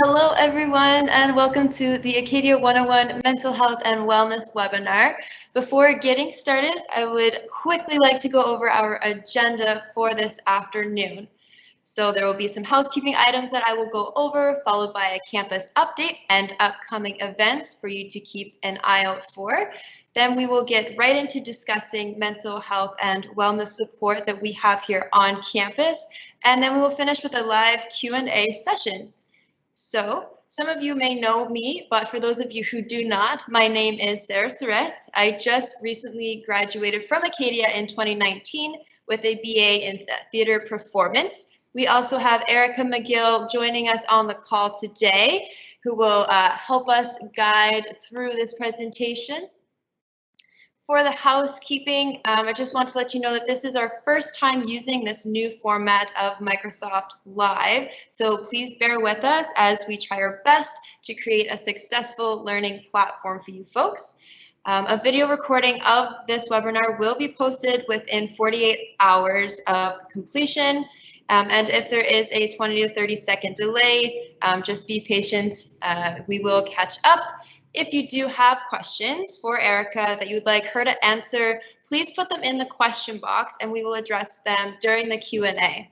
Hello, everyone, and welcome to the Acadia 101 Mental Health and Wellness webinar. Before getting started, I would quickly like to go over our agenda for this afternoon. So there will be some housekeeping items that I will go over, followed by a campus update and upcoming events for you to keep an eye out for. Then we will get right into discussing mental health and wellness support that we have here on campus. And then we will finish with a live Q&A session. So, some of you may know me, but for those of you who do not, my name is Sarah Surrett. I just recently graduated from Acadia in 2019 with a BA in theater performance. We also have Erica McGill joining us on the call today, who will help us guide through this presentation. For the housekeeping, I just want to let you know that this is our first time using this new format of Microsoft Live. So please bear with us as we try our best to create a successful learning platform for you folks. A video recording of this webinar will be posted within 48 hours of completion. And if there is a 20 to 30-second delay, just be patient. We will catch up. If you do have questions for Erica that you would like her to answer, please put them in the question box and we will address them during the Q&A.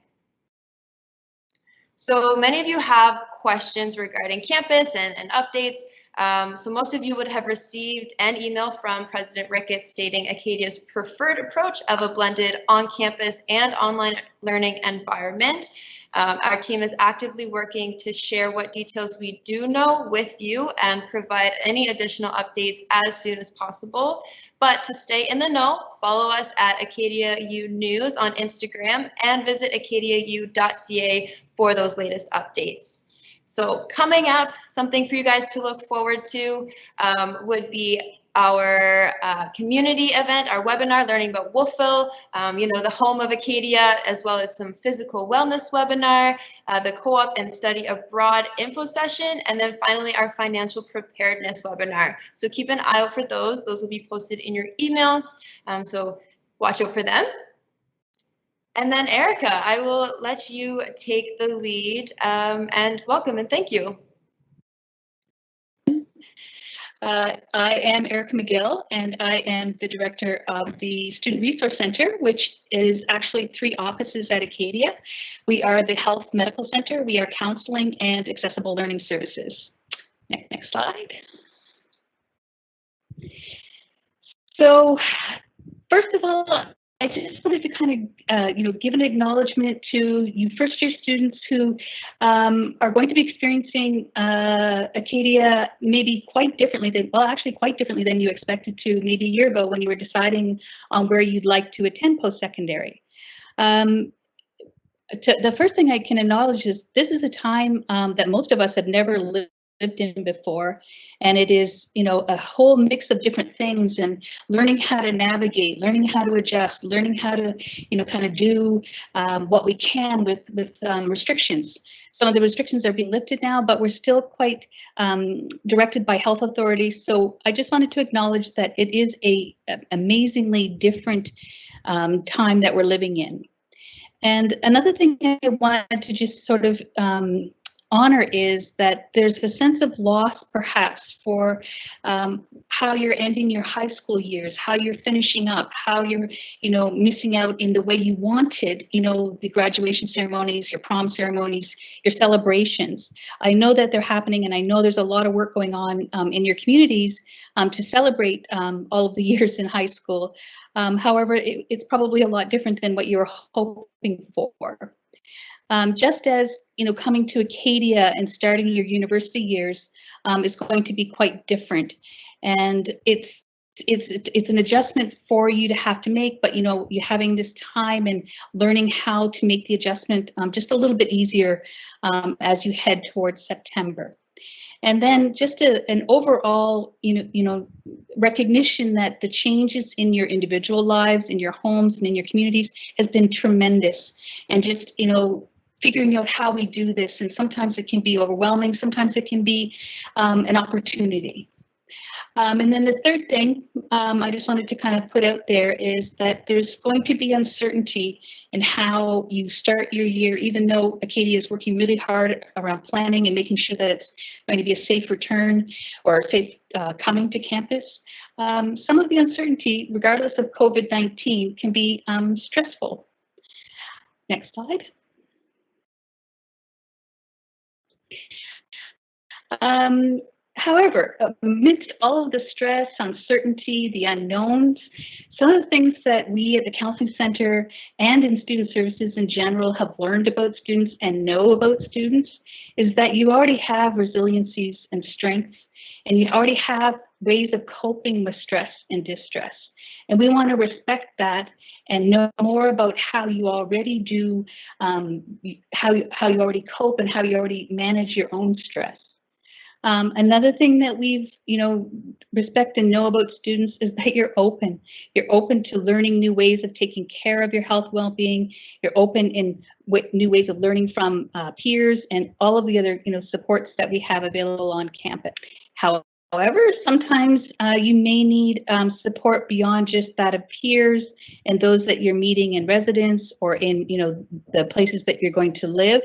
So many of you have questions regarding campus and updates. So most of you would have received an email from President Ricketts stating Acadia's preferred approach of a blended on-campus and online learning environment. Our team is actively working to share what details we do know with you and provide any additional updates as soon as possible. But to stay in the know, follow us at Acadia U News on Instagram and visit acadiau.ca for those latest updates. So coming up, something for you guys to look forward to would be our community event, our webinar, Learning About Wolfville, the home of Acadia, as well as some physical wellness webinar, the co-op and study abroad info session, and then finally our financial preparedness webinar. So keep an eye out for those. Those will be posted in your emails, so watch out for them. And then Erica, I will let you take the lead and welcome and thank you. I am Erica McGill, and I am the director of the Student Resource Center, which is actually 3 offices at Acadia. We are the Health Medical Center, we are Counseling and Accessible Learning Services. Next slide. So, first of all, I just wanted to kind of, give an acknowledgement to you first-year students who are going to be experiencing Acadia maybe quite differently quite differently than you expected to maybe a year ago when you were deciding on where you'd like to attend post-secondary. The first thing I can acknowledge is this is a time that most of us have never lived in before, and it is a whole mix of different things, and learning how to navigate, learning how to adjust, learning how to kind of do what we can with restrictions. Some of the restrictions are being lifted now, but we're still quite directed by health authorities. So I just wanted to acknowledge that it is a amazingly different time that we're living in. And another thing I wanted to just sort of honor is that there's a sense of loss perhaps for how you're ending your high school years, how you're finishing up, how you're missing out in the way you wanted, the graduation ceremonies, your prom ceremonies, your celebrations. I know that they're happening, and I know there's a lot of work going on in your communities to celebrate all of the years in high school. However, it's probably a lot different than what you were hoping for. Just as coming to Acadia and starting your university years is going to be quite different, and it's an adjustment for you to have to make, but you're having this time and learning how to make the adjustment just a little bit easier as you head towards September. And then just an overall, recognition that the changes in your individual lives, in your homes, and in your communities has been tremendous, and just figuring out how we do this, and sometimes it can be overwhelming, sometimes it can be an opportunity. And then the third thing I just wanted to kind of put out there is that there's going to be uncertainty in how you start your year, even though Acadia is working really hard around planning and making sure that it's going to be a safe return or a safe coming to campus. Some of the uncertainty, regardless of COVID-19, can be stressful. Next slide. However, amidst all of the stress, uncertainty, the unknowns, some of the things that we at the Counseling Center and in Student Services in general have learned about students and know about students is that you already have resiliencies and strengths, and you already have ways of coping with stress and distress. And we want to respect that and know more about how you already do, how you already cope and how you already manage your own stress. Another thing that we've, respect and know about students is that you're open. You're open to learning new ways of taking care of your health well-being. You're open in new ways of learning from peers and all of the other, supports that we have available on campus. However, sometimes you may need support beyond just that of peers and those that you're meeting in residence or in, the places that you're going to live.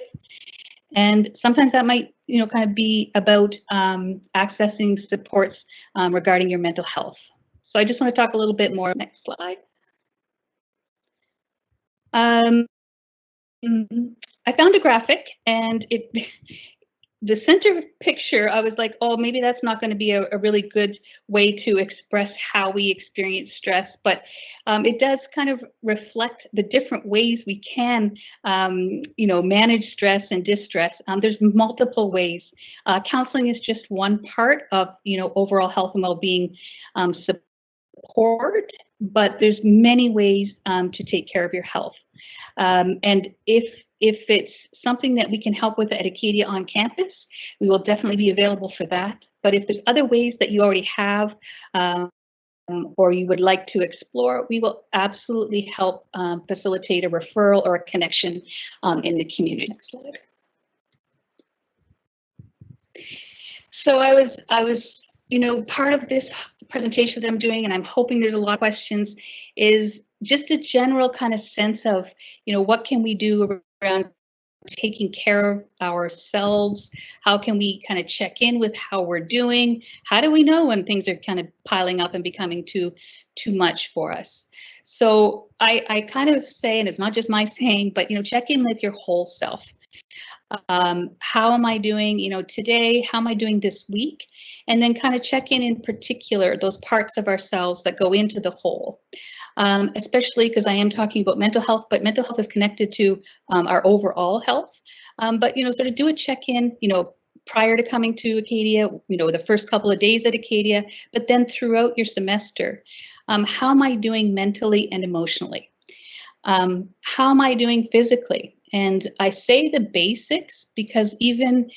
And sometimes that might, kind of be about accessing supports regarding your mental health. So I just want to talk a little bit more. Next slide. I found a graphic, and the center picture, I was like, oh, maybe that's not going to be a really good way to express how we experience stress, but it does kind of reflect the different ways we can, manage stress and distress. There's multiple ways. Counseling is just one part of, overall health and well-being support, but there's many ways to take care of your health. And if it's something that we can help with at Acadia on campus, we will definitely be available for that. But if there's other ways that you already have or you would like to explore, we will absolutely help facilitate a referral or a connection in the community. Next slide. So I was, part of this presentation that I'm doing, and I'm hoping there's a lot of questions, is just a general kind of sense of, what can we do around taking care of ourselves? How can we kind of check in with how we're doing? How do we know when things are kind of piling up and becoming too much for us? So I kind of say, and it's not just my saying, but check in with your whole self. How am I doing, today? How am I doing this week? And then kind of check in particular those parts of ourselves that go into the whole. Especially because I am talking about mental health, but mental health is connected to our overall health. But, sort of do a check-in, prior to coming to Acadia, the first couple of days at Acadia, but then throughout your semester. How am I doing mentally and emotionally? How am I doing physically? And I say the basics because even,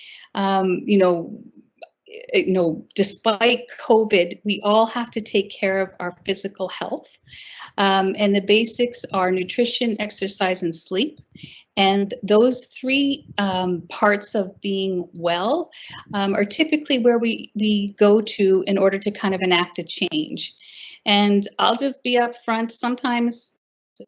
despite COVID, we all have to take care of our physical health. And the basics are nutrition, exercise, and sleep. And those three parts of being well are typically where we go to in order to kind of enact a change. And I'll just be upfront. Sometimes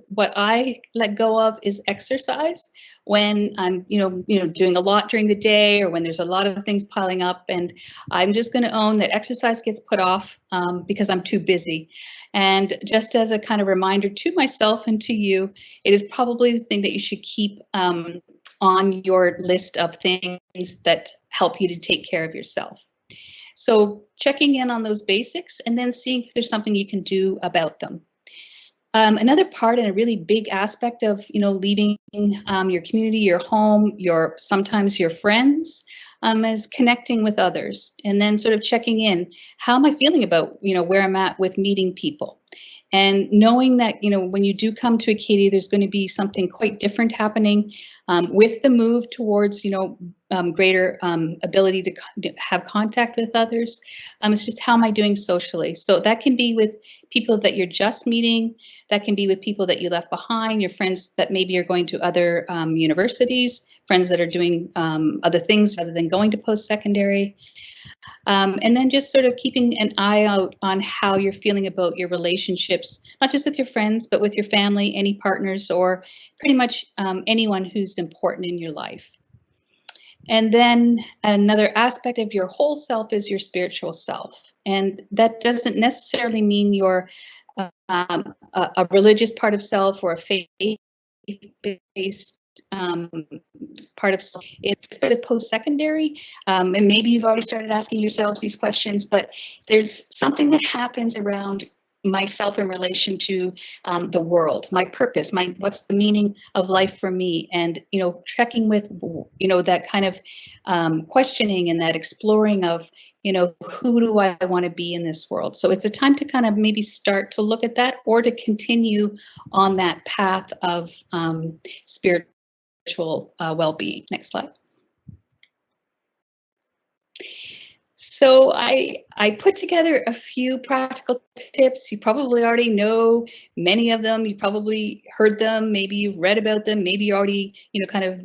what I let go of is exercise when I'm, doing a lot during the day or when there's a lot of things piling up. And I'm just going to own that exercise gets put off because I'm too busy. And just as a kind of reminder to myself and to you, it is probably the thing that you should keep on your list of things that help you to take care of yourself. So checking in on those basics and then seeing if there's something you can do about them. Another part and a really big aspect of, leaving your community, your home, sometimes your friends, is connecting with others and then sort of checking in. How am I feeling about, where I'm at with meeting people? And knowing that, when you do come to Acadia, there's going to be something quite different happening with the move towards, greater ability to have contact with others. It's just how am I doing socially? So that can be with people that you're just meeting. That can be with people that you left behind, your friends that maybe are going to other universities, friends that are doing other things rather than going to post-secondary. And then just sort of keeping an eye out on how you're feeling about your relationships, not just with your friends, but with your family, any partners, or pretty much anyone who's important in your life. And then another aspect of your whole self is your spiritual self. And that doesn't necessarily mean you're a religious part of self or a faith-based part of self. It's sort of post-secondary. And maybe you've already started asking yourselves these questions, but there's something that happens around myself in relation to the world, my purpose, what's the meaning of life for me, and checking with that kind of questioning and that exploring of who do I want to be in this world. So it's a time to kind of maybe start to look at that, or to continue on that path of spiritual well-being. Next slide. So I put together a few practical tips. You probably already know many of them. You probably heard them. Maybe you've read about them. Maybe you're already kind of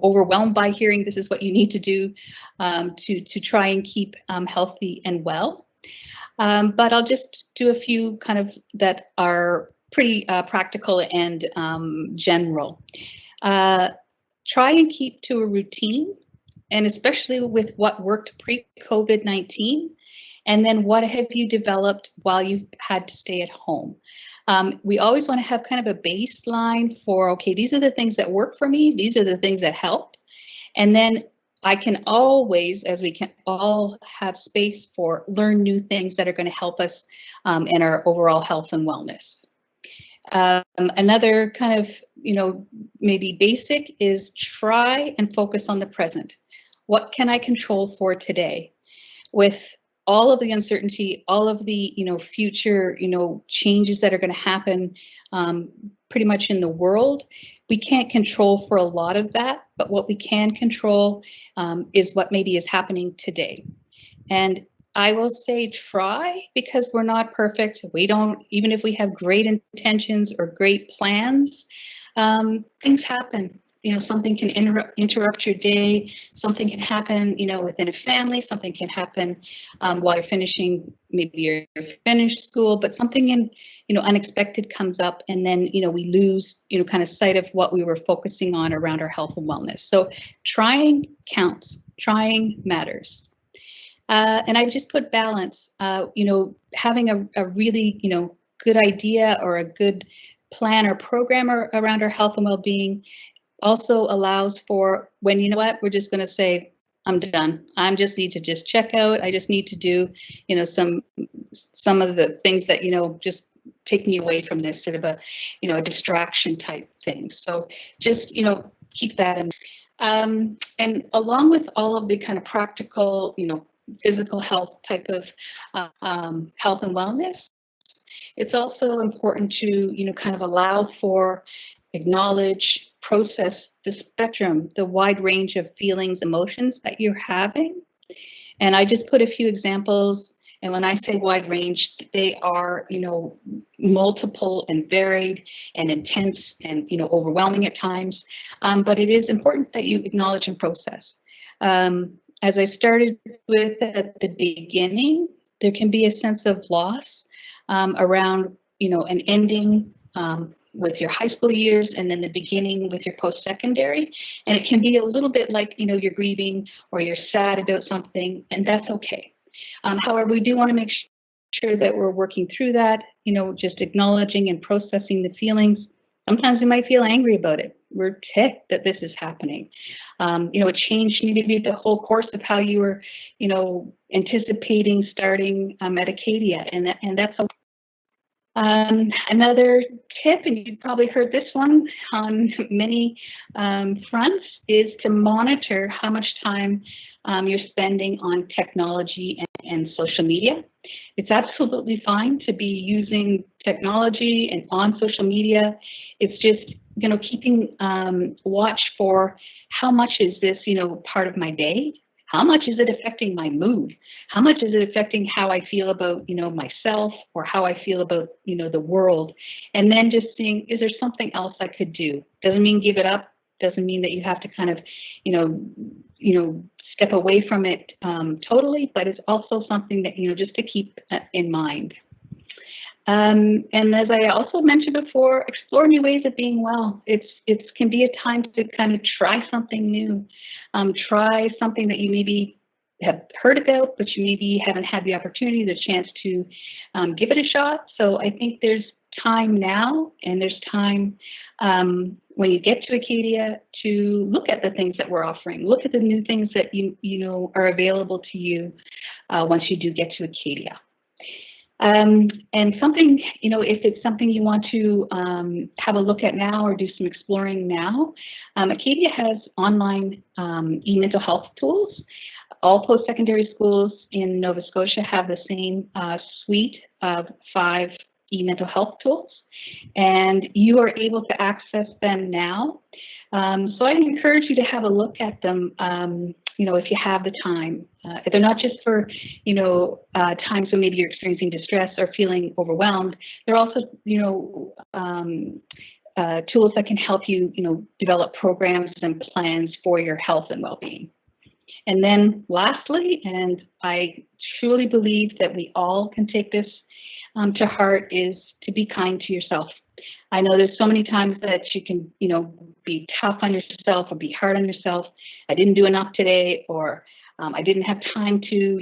overwhelmed by hearing this is what you need to do to try and keep healthy and well. But I'll just do a few kind of that are pretty practical and general. Try and keep to a routine, and especially with what worked pre-COVID-19, and then what have you developed while you've had to stay at home. We always want to have kind of a baseline for, okay, these are the things that work for me, these are the things that help, and then I can always, as we can all have space for, learn new things that are going to help us in our overall health and wellness. Another kind of, maybe basic is try and focus on the present. What can I control for today? With all of the uncertainty, all of the, future, changes that are going to happen pretty much in the world, we can't control for a lot of that, but what we can control is what maybe is happening today. And I will say try, because we're not perfect. We don't, even if we have great intentions or great plans, things happen. Something can interrupt your day. Something can happen, within a family. Something can happen while you're finishing, maybe you're finished school, but something unexpected comes up, and then, we lose, kind of sight of what we were focusing on around our health and wellness. So trying counts. Trying matters. And I just put balance, having a really, good idea or a good plan or program around our health and well-being also allows for when, we're just going to say, I'm done. I just need to just check out. I just need to do, some of the things that, just take me away from this sort of a, a distraction type thing. So just, keep that in. And along with all of the kind of practical, physical health type of health and wellness, it's also important to, kind of allow for, acknowledge, process the spectrum, the wide range of feelings, emotions that you're having. And I just put a few examples. And when I say wide range, they are, multiple and varied and intense and, overwhelming at times. But it is important that you acknowledge and process. As I started with at the beginning, there can be a sense of loss around, an ending with your high school years, and then the beginning with your post-secondary. And it can be a little bit like, you're grieving or you're sad about something, and that's okay. However, we do want to make sure that we're working through that, just acknowledging and processing the feelings. Sometimes we might feel angry about it. We're ticked that this is happening. It changed maybe the whole course of how you were, anticipating starting at Acadia, and that's okay. Another tip, and you've probably heard this one on many fronts, is to monitor how much time you're spending on technology and social media. It's absolutely fine to be using technology and on social media. It's just, keeping watch for how much is this, part of my day? How much is it affecting my mood? How much is it affecting how I feel about, myself, or how I feel about, the world? And then just seeing, is there something else I could do? Doesn't mean give it up. Doesn't mean that you have to kind of, step away from it totally, but it's also something that, just to keep in mind. And as I also mentioned before, explore new ways of being well. It can be a time to kind of try something new, try something that you maybe have heard about, but you maybe haven't had the opportunity, the chance to give it a shot. So I think there's time now, and there's time when you get to Acadia to look at the things that we're offering, look at the new things that you know are available to you once you do get to Acadia. And something, if it's something you want to have a look at now or do some exploring now, Acadia has online e-mental health tools. All post-secondary schools in Nova Scotia have the same suite of 5 e-mental health tools, and you are able to access them now. So I encourage you to have a look at them, if you have the time. They're not just for, times when maybe you're experiencing distress or feeling overwhelmed. They're also, tools that can help you, develop programs and plans for your health and well-being. And then lastly, and I truly believe that we all can take this to heart, is to be kind to yourself. I know there's so many times that you can, be tough on yourself or be hard on yourself. I didn't do enough today, or I didn't have time to,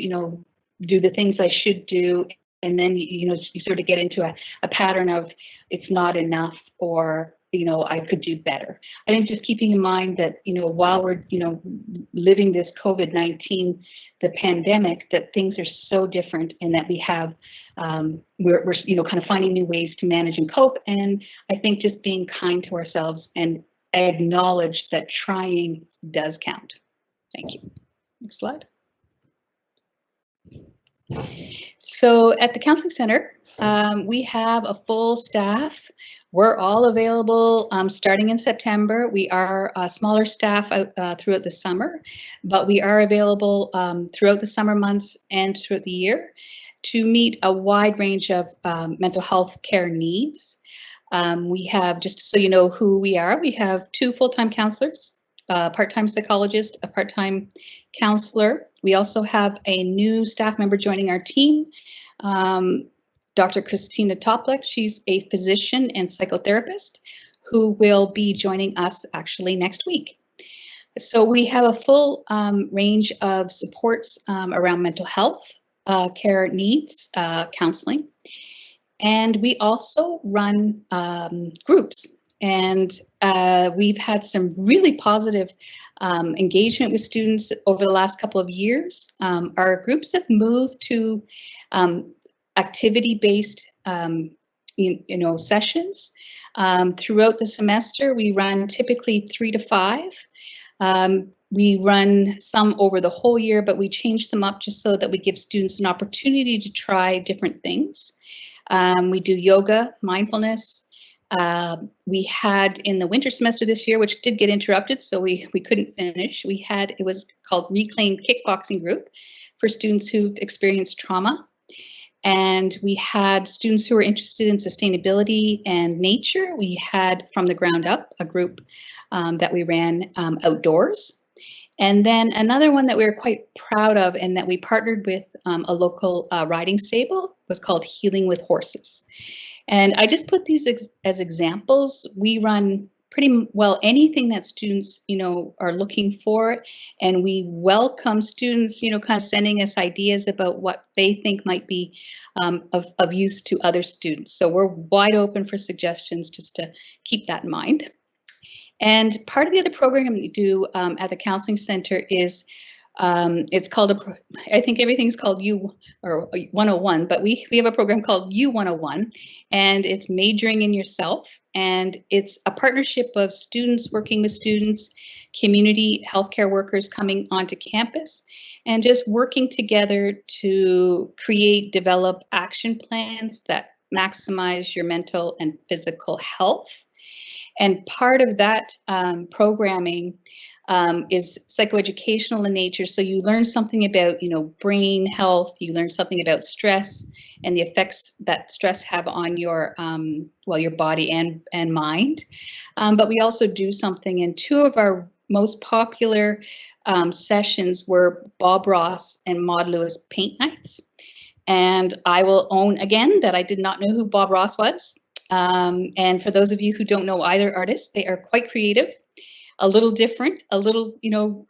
do the things I should do. And then, you sort of get into a pattern of it's not enough, or, I could do better. I think just keeping in mind that, while we're, living this COVID-19, the pandemic, that things are so different, and that we have, we're kind of finding new ways to manage and cope. And I think just being kind to ourselves and acknowledge that trying does count. Thank you. Next slide. So at the Counseling Center, we have a full staff. We're all available starting in September. We are a smaller staff throughout the summer, but we are available throughout the summer months and throughout the year to meet a wide range of mental health care needs. We have, just so you know who we are, we have 2 full-time counselors, a part-time psychologist, a part-time counselor. We also have a new staff member joining our team, Dr. Christina Toplek. She's a physician and psychotherapist who will be joining us actually next week. So we have a full range of supports around mental health care needs, counseling. And we also run groups, and we've had some really positive engagement with students over the last couple of years. Our groups have moved to activity-based, sessions throughout the semester. We run typically 3 to 5. We run some over the whole year, but we change them up just so that we give students an opportunity to try different things. We do yoga, mindfulness. We had in the winter semester this year, which did get interrupted, so we couldn't finish. It was called Reclaimed Kickboxing Group for students who've experienced trauma. And we had students who were interested in sustainability and nature. We had From the Ground Up, a group that we ran outdoors. And then another one that we were quite proud of and that we partnered with a local riding stable was called Healing with Horses. And I just put these as examples. We run pretty well anything that students, are looking for. And we welcome students, kind of sending us ideas about what they think might be of use to other students. So we're wide open for suggestions, just to keep that in mind. And part of the other program we do at the Counseling Center is, it's called, I think everything's called U101, but we have a program called U101, and it's majoring in yourself. And it's a partnership of students working with students, community healthcare workers coming onto campus, and just working together to develop action plans that maximize your mental and physical health. And part of that programming is psychoeducational in nature. So you learn something about, brain health, you learn something about stress and the effects that stress have on your, your body and mind. But we also do something in 2 of our most popular sessions were Bob Ross and Maud Lewis paint nights. And I will own again that I did not know who Bob Ross was. And for those of you who don't know either artist, they are quite creative, a little different, a little,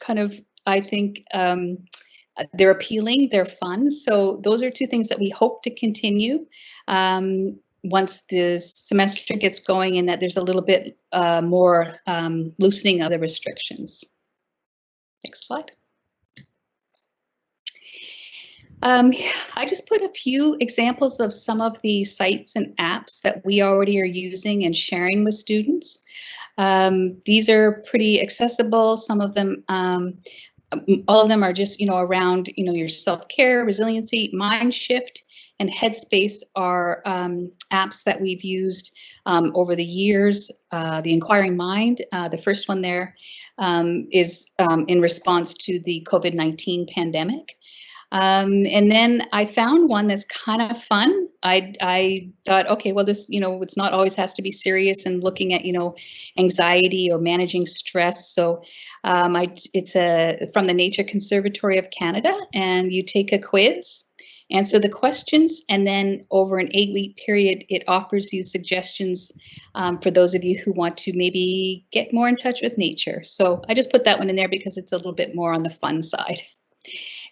kind of, I think, they're appealing, they're fun. So those are two things that we hope to continue once the semester gets going, and that there's a little bit more loosening of the restrictions. Next slide. I just put a few examples of some of the sites and apps that we already are using and sharing with students. These are pretty accessible. Some of them, all of them are just, around, your self-care, resiliency. Mindshift and Headspace are apps that we've used over the years. The Inquiring Mind, the first one there, is in response to the COVID-19 pandemic. And then I found one that's kind of fun. I thought, okay, well, this, it's not always has to be serious, and looking at, anxiety or managing stress. So it's from the Nature Conservatory of Canada, and you take a quiz, answer the questions, and then over an 8-week period, it offers you suggestions for those of you who want to maybe get more in touch with nature. So I just put that one in there because it's a little bit more on the fun side.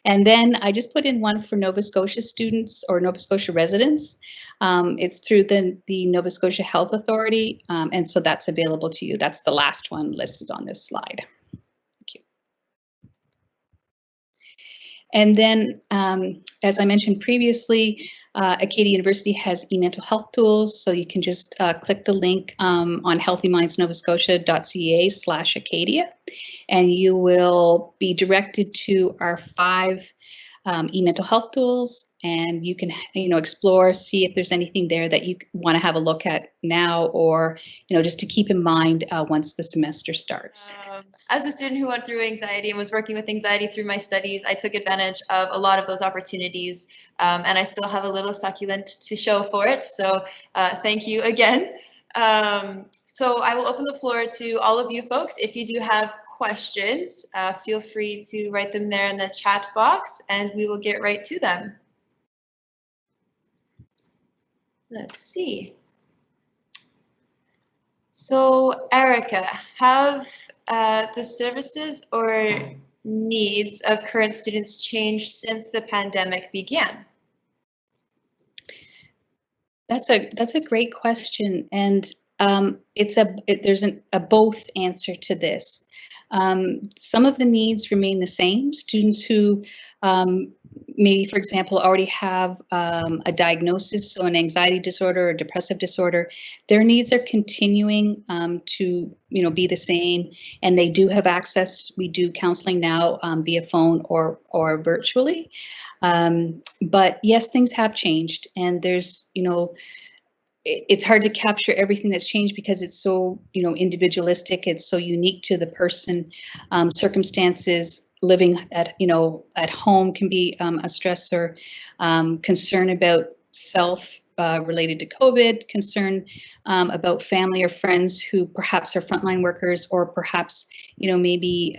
And then I just put in one for Nova Scotia students or Nova Scotia residents. It's through the Nova Scotia Health Authority, and so that's available to you. That's the last one listed on this slide. Thank you. And then, as I mentioned previously, Acadia University has e-mental health tools, so you can just click the link on healthymindsnovascotia.ca/Acadia, and you will be directed to our 5 e-mental health tools, and you can, explore, see if there's anything there that you want to have a look at now, or, just to keep in mind once the semester starts. As a student who went through anxiety and was working with anxiety through my studies, I took advantage of a lot of those opportunities, and I still have a little succulent to show for it. So thank you again. So I will open the floor to all of you folks. If you do have questions, feel free to write them there in the chat box, and we will get right to them. Let's see. So Erica, have the services or needs of current students changed since the pandemic began? That's a great question, and there's a both answer to this. Some of the needs remain the same. Students who maybe, for example, already have a diagnosis, so an anxiety disorder or depressive disorder, their needs are continuing to be the same, and they do have access. We do counseling now via phone or virtually. But yes, things have changed, and there's, it's hard to capture everything that's changed because it's so, individualistic. It's so unique to the person. Circumstances, living at home can be a stressor. Concern about self related to COVID, concern about family or friends who perhaps are frontline workers, or perhaps maybe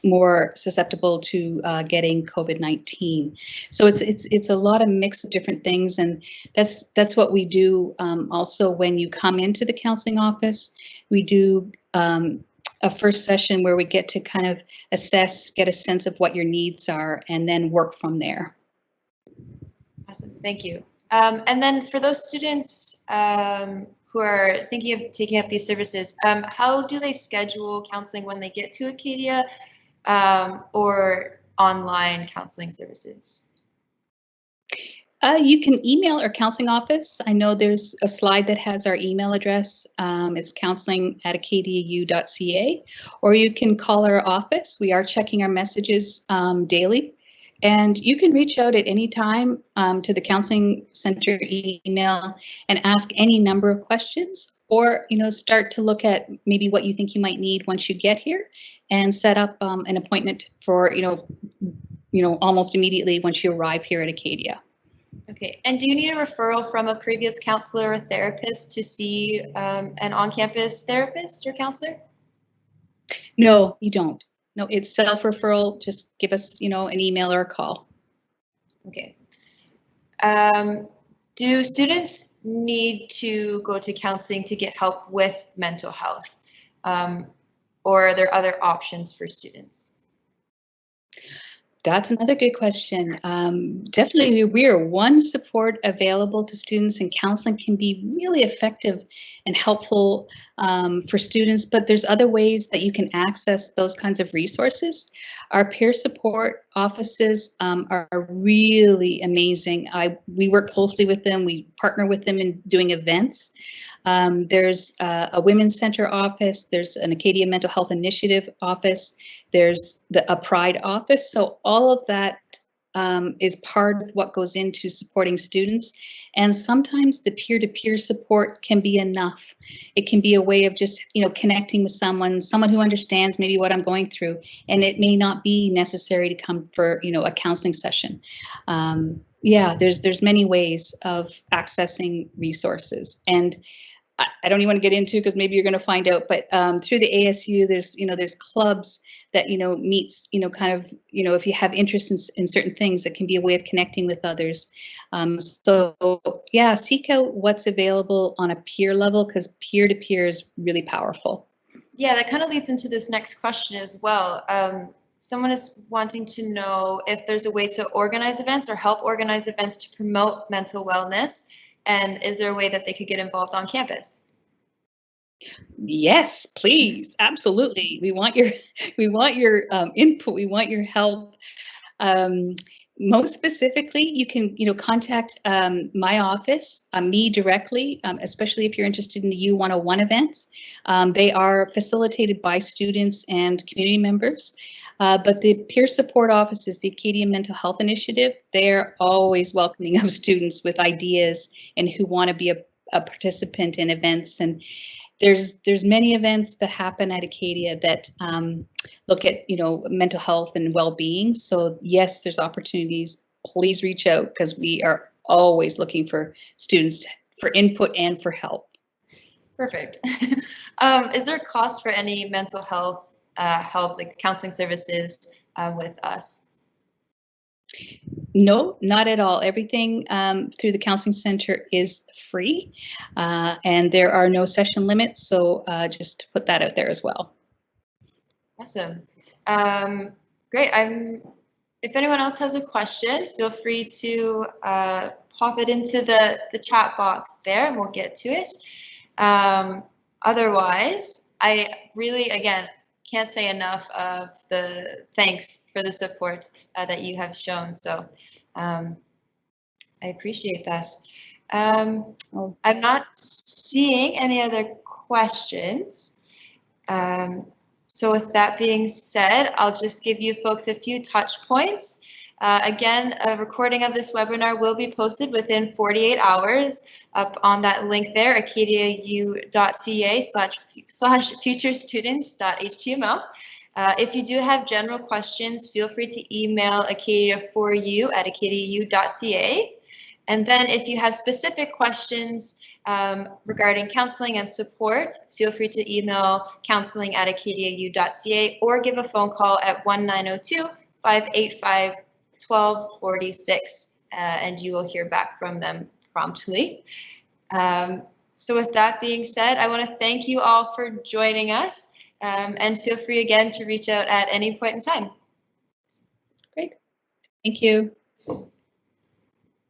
more susceptible to getting COVID-19. So it's a lot of mix of different things, and that's what we do. Also, when you come into the counseling office, we do a first session where we get to kind of assess, get a sense of what your needs are, and then work from there. Awesome, thank you. And then for those students who are thinking of taking up these services, how do they schedule counseling when they get to Acadia, or online counseling services? You can email our counseling office. I know there's a slide that has our email address. It's counselling@acadiau.ca, or you can call our office. We are checking our messages daily. And you can reach out at any time to the Counseling Center email and ask any number of questions, or start to look at maybe what you think you might need once you get here, and set up an appointment for almost immediately once you arrive here at Acadia. Okay, and do you need a referral from a previous counselor or therapist to see an on-campus therapist or counselor? No, you don't. No, it's self-referral. Just give us, an email or a call. Okay. Do students need to go to counseling to get help with mental health? Or are there other options for students? That's another good question. Definitely, we are one support available to students, and counseling can be really effective and helpful for students, but there's other ways that you can access those kinds of resources. Our peer support offices are really amazing. We work closely with them. We partner with them in doing events. There's a Women's Center office, there's an Acadia Mental Health Initiative office, there's a Pride office. So all of that is part of what goes into supporting students. And sometimes the peer-to-peer support can be enough. It can be a way of just, connecting with someone who understands maybe what I'm going through. And it may not be necessary to come for, a counseling session. Yeah, there's many ways of accessing resources. And I don't even want to get into, because maybe you're going to find out, but through the ASU, there's clubs that, meets, kind of, if you have interest in certain things, that can be a way of connecting with others. So yeah, seek out what's available on a peer level, because peer-to-peer is really powerful. Yeah, that kind of leads into this next question as well. Someone is wanting to know if there's a way to organize events or help organize events to promote mental wellness. And is there a way that they could get involved on campus? Yes, please, absolutely. We want your input. We want your help. Most specifically, you can contact my office, me directly, especially if you're interested in the U101 events. They are facilitated by students and community members. But the peer support offices, the Acadia Mental Health Initiative, they're always welcoming of students with ideas and who want to be a participant in events. And there's many events that happen at Acadia that look at mental health and well-being. So yes, there's opportunities. Please reach out, because we are always looking for students for input and for help. Perfect. Is there a cost for any mental health help, like counseling services with us? No, not at all. Everything through the Counseling Center is free, and there are no session limits. So just to put that out there as well. Awesome. Great. If anyone else has a question, feel free to pop it into the chat box there, and we'll get to it. Otherwise, I really, again, can't say enough of the thanks for the support that you have shown. So I appreciate that. I'm not seeing any other questions. So with that being said, I'll just give you folks a few touch points. Again, a recording of this webinar will be posted within 48 hours up on that link there, acadiau.ca/futurestudents.html. If you do have general questions, feel free to email acadiaforyou@acadiau.ca. And then if you have specific questions regarding counseling and support, feel free to email counselling@acadiau.ca or give a phone call at 1902-585-1246, and you will hear back from them promptly. So with that being said, I want to thank you all for joining us, and feel free again to reach out at any point in time. Great. Thank you.